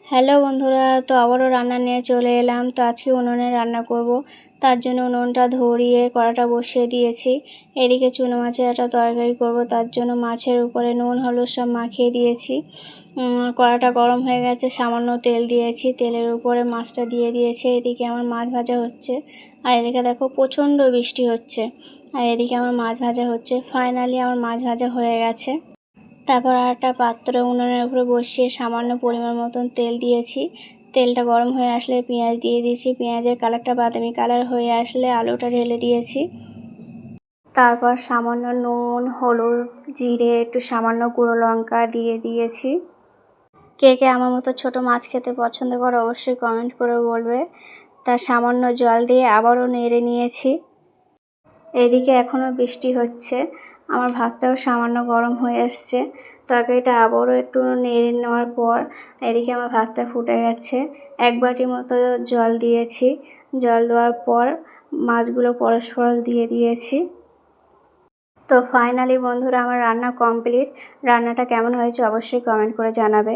Hello বন্ধুরা, তো আবারও রান্না নিয়ে চলে এলাম। তো আজকে উনুনে রান্না করব। তার জন্য উনুনটা ধরিয়ে কড়াটা বসিয়ে দিয়েছি। এদিকে চুনো মাছের একটা তরকারি করব, তার জন্য মাছের উপরে নুন হলুদ সব মাখিয়ে দিয়েছি। কড়াটা গরম হয়ে গেছে, সামান্য তেল দিয়েছি, তেলের উপরে মাছটা দিয়ে দিয়েছি। এদিকে আমার মাছ ভাজা হচ্ছে, আর এদিকে দেখো প্রচণ্ড বৃষ্টি হচ্ছে, আর এদিকে আমার মাছ ভাজা হচ্ছে। ফাইনালি আমার মাছ ভাজা হয়ে গেছে। তারপর আর একটা পাত্র উনুনের উপরে বসিয়ে সামান্য পরিমাণ মতন তেল দিয়েছি। তেলটা গরম হয়ে আসলে পেঁয়াজ দিয়ে দিয়েছি। পেঁয়াজের কালারটা বাদামি কালার হয়ে আসলে আলুটা ঢেলে দিয়েছি। তারপর সামান্য নুন হলুদ জিরে একটু সামান্য গুঁড়ো লঙ্কা দিয়ে দিয়েছি। কে কে আমার মতো ছোট মাছ খেতে পছন্দ করে অবশ্যই কমেন্ট করে বলবে। তার সামান্য জল দিয়ে আবারও নেড়ে নিয়েছি। এদিকে এখনও বৃষ্টি হচ্ছে, আমার ভাতটাও সামান্য গরম হয়ে এসছে। তরকারিটা আবারও একটু নেড়ে নেওয়ার পর এদিকে আমার ভাতটা ফুটে গেছে। 1 বাটি মতো জল দিয়েছি। জল দেওয়ার পর মাছগুলো পরস্পর দিয়ে দিয়েছি। তো ফাইনালি বন্ধুরা আমার রান্না কমপ্লিট। রান্নাটা কেমন হয়েছে অবশ্যই কমেন্ট করে জানাবে।